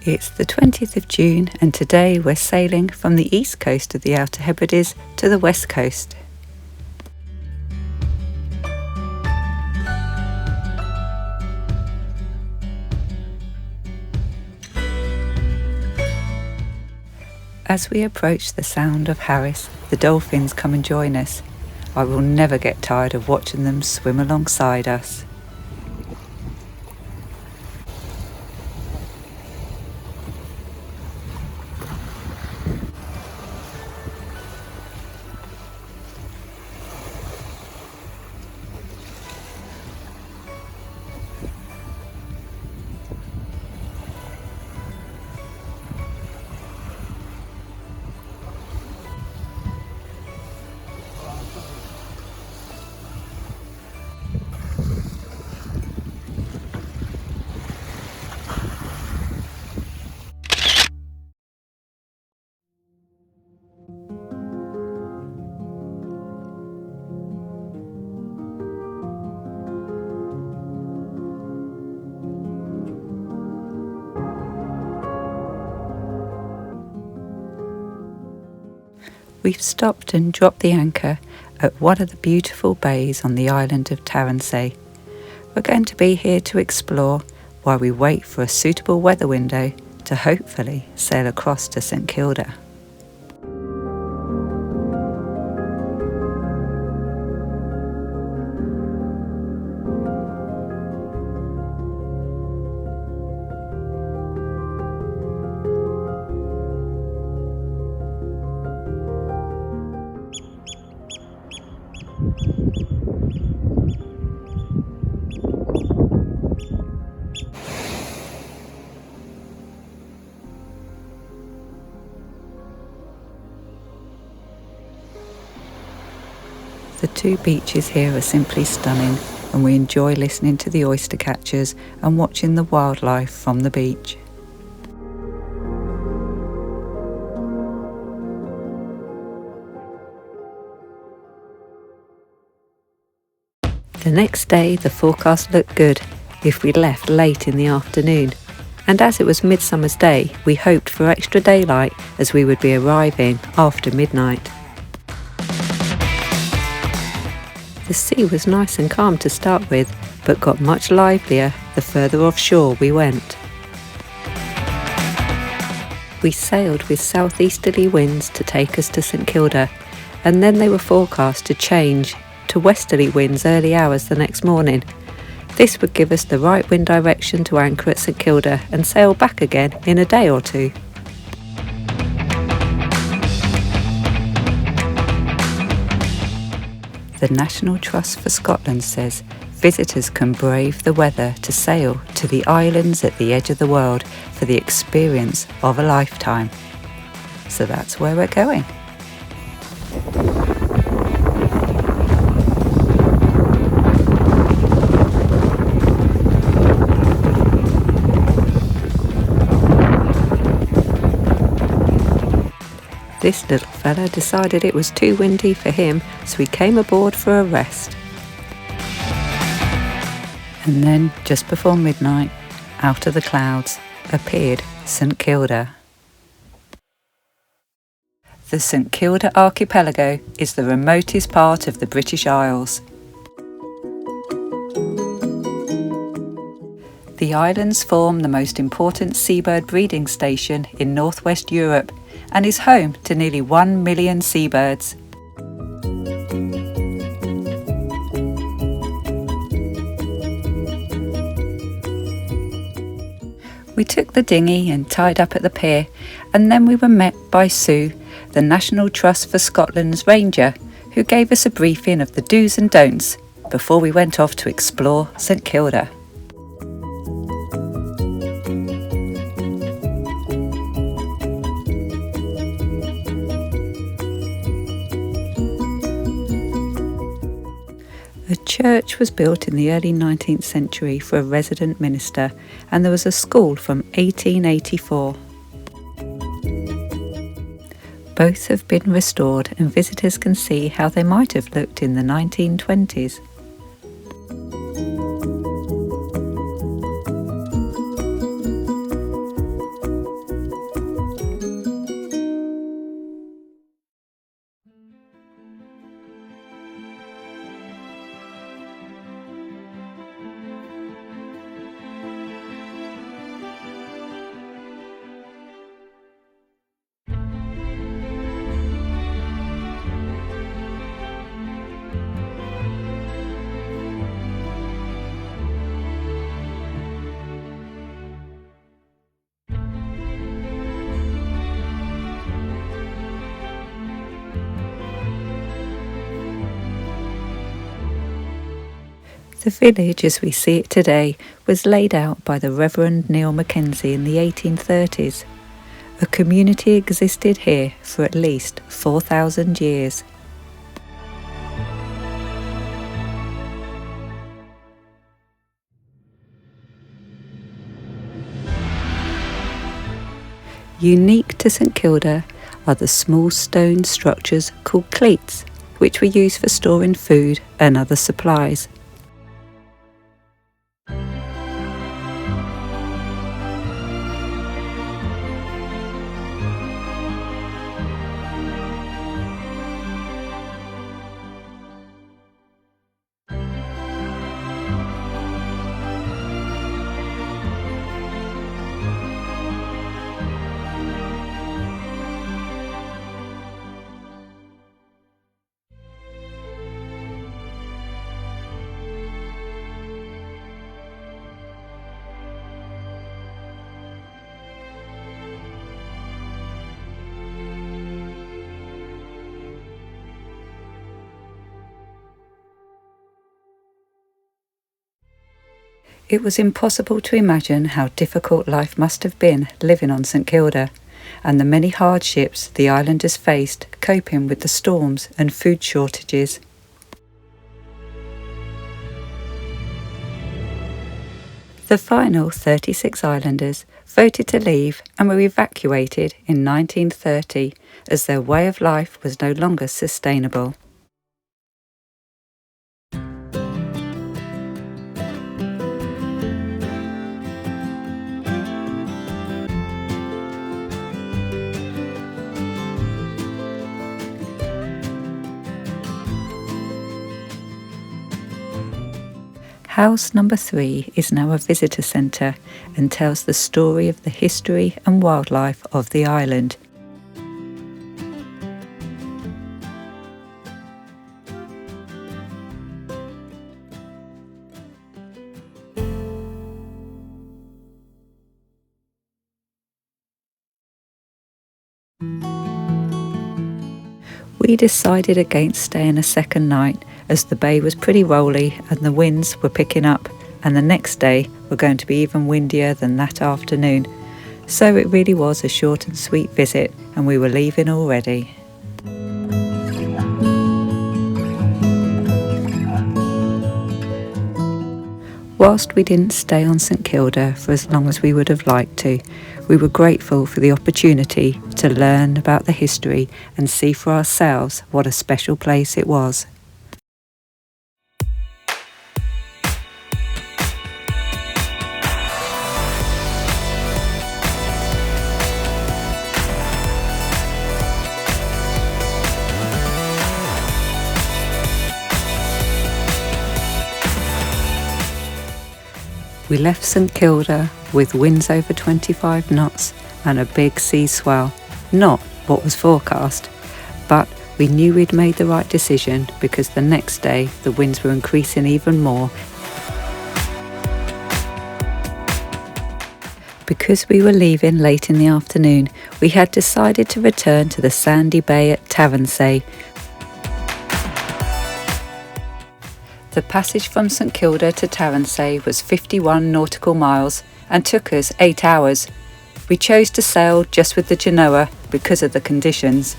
It's the 20th of June and today we're sailing from the east coast of the Outer Hebrides to the west coast. As we approach the Sound of Harris, the dolphins come and join us. I will never get tired of watching them swim alongside us. We've stopped and dropped the anchor at one of the beautiful bays on the island of Tari. We're going to be here to explore while we wait for a suitable weather window to hopefully sail across to St Kilda. The two beaches here are simply stunning, and we enjoy listening to the oyster catchers and watching the wildlife from the beach. The next day the forecast looked good if we left late in the afternoon, and as it was Midsummer's Day we hoped for extra daylight as we would be arriving after midnight. The sea was nice and calm to start with, but got much livelier the further offshore we went. We sailed with southeasterly winds to take us to St Kilda, and then they were forecast to change to westerly winds early hours the next morning. This would give us the right wind direction to anchor at St Kilda and sail back again in a day or two. The National Trust for Scotland says visitors can brave the weather to sail to the islands at the edge of the world for the experience of a lifetime. So that's where we're going. This little fella decided it was too windy for him, so he came aboard for a rest. And then, just before midnight, out of the clouds, appeared St Kilda. The St Kilda archipelago is the remotest part of the British Isles. The islands form the most important seabird breeding station in northwest Europe and is home to nearly 1 million seabirds. We took the dinghy and tied up at the pier, and then we were met by Sue, the National Trust for Scotland's ranger, who gave us a briefing of the do's and don'ts before we went off to explore St Kilda. A church was built in the early 19th century for a resident minister, and there was a school from 1884. Both have been restored, and visitors can see how they might have looked in the 1920s. The village as we see it today was laid out by the Reverend Neil Mackenzie in the 1830s. A community existed here for at least 4,000 years. Unique to St Kilda are the small stone structures called cleats, which were used for storing food and other supplies. It was impossible to imagine how difficult life must have been living on St Kilda, and the many hardships the islanders faced coping with the storms and food shortages. The final 36 islanders voted to leave and were evacuated in 1930 as their way of life was no longer sustainable. House number 3 is now a visitor centre and tells the story of the history and wildlife of the island. We decided against staying a second night as the bay was pretty rolly and the winds were picking up, and the next day were going to be even windier than that afternoon. So it really was a short and sweet visit, and we were leaving already. Whilst we didn't stay on St Kilda for as long as we would have liked to, we were grateful for the opportunity to learn about the history and see for ourselves what a special place it was. We left St Kilda with winds over 25 knots and a big sea swell. Not what was forecast, but we knew we'd made the right decision because the next day the winds were increasing even more. Because we were leaving late in the afternoon, we had decided to return to the sandy bay at Tari. The passage from St Kilda to Tari was 51 nautical miles and took us 8 hours. We chose to sail just with the Genoa because of the conditions.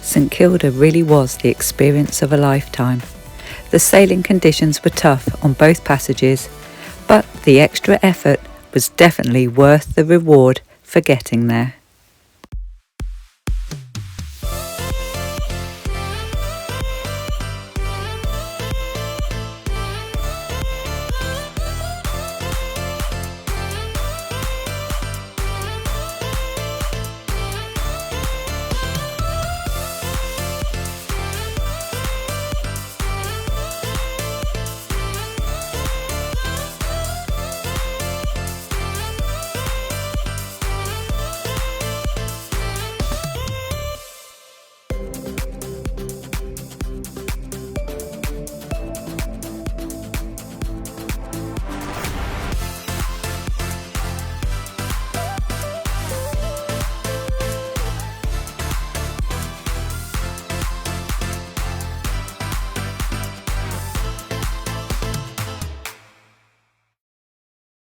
St Kilda really was the experience of a lifetime. The sailing conditions were tough on both passages, but the extra effort was definitely worth the reward for getting there.